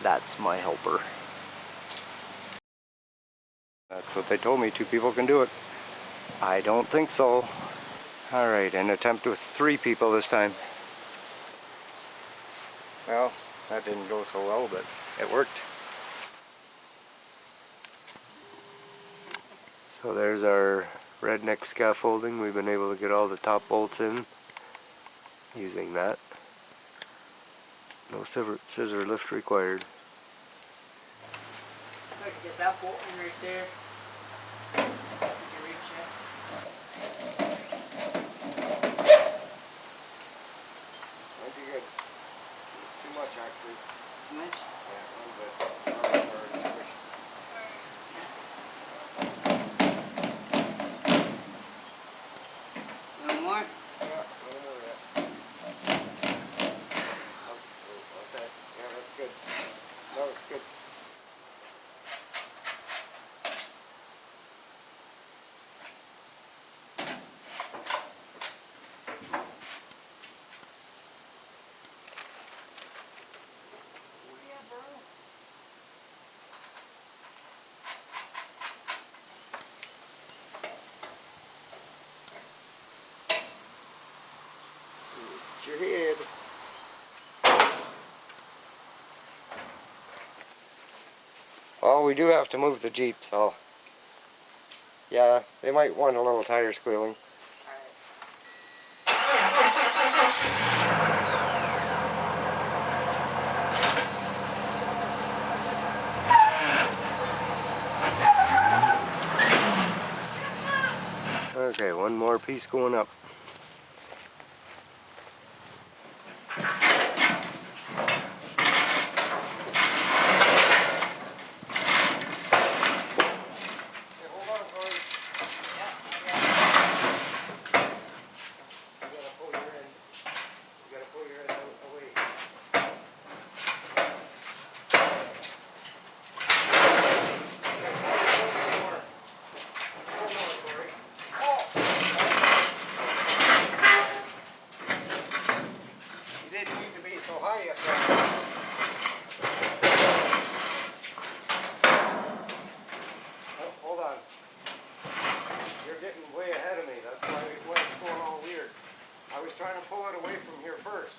That's my helper. That's what they told me, 2 people can do it. I don't think so. Alright, an attempt with 3 people this time. Well, that didn't go so well, but it worked. So there's our redneck scaffolding. We've been able to get all the top bolts in using that. No scissor lift required. I can get that bolt in right there. You can reach it. Might be good. Too much actually. Too much? Yeah, a little bit. A little more? Yeah, a little more, yeah. Okay, yeah, that's good. No, it's good. Your head. Well, we do have to move the Jeep, so yeah, they might want a little tire squealing. Okay, one more piece going up. Trying to pull it away from here first.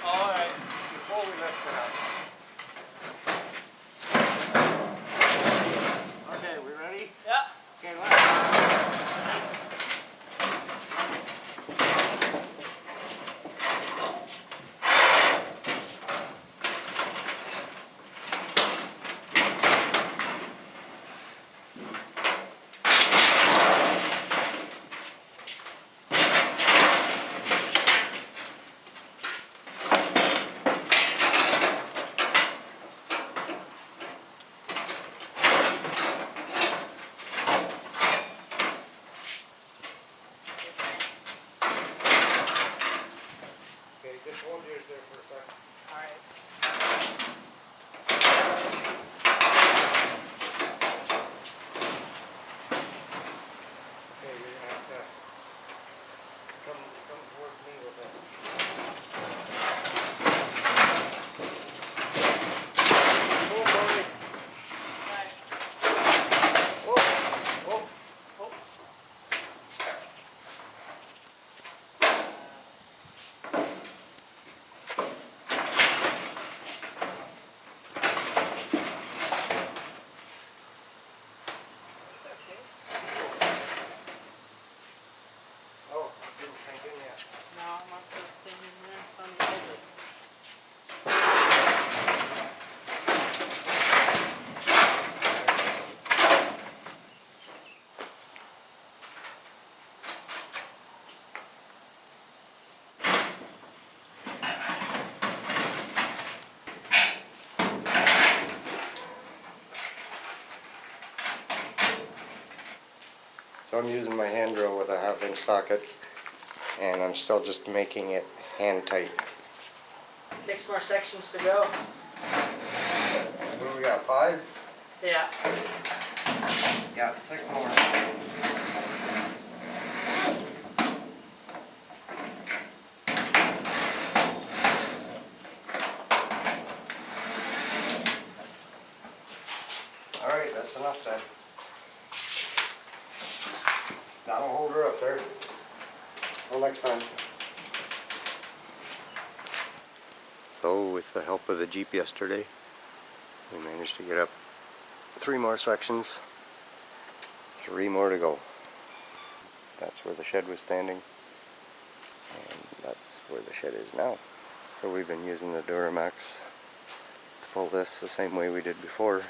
Alright. Before we lift it up. Okay, we ready? Yeah. Okay, let's just hold yours there for a second. Alright. Okay, you're gonna have to come towards me with it. Oh, boy. Oh, oh. Oh. Oh, didn't sink in yet. No, I'm not still standing there on the edge. So I'm using my hand drill with a 1/2-inch socket, and I'm still just making it hand tight. 6 more sections to go. What do we got, 5? Yeah. Yeah, 6 more. time. That'll hold her up there. Till next time. So with the help of the Jeep yesterday, we managed to get up 3 more sections. 3 more to go. That's where the shed was standing. And that's where the shed is now. So we've been using the Duramax to pull this the same way we did before.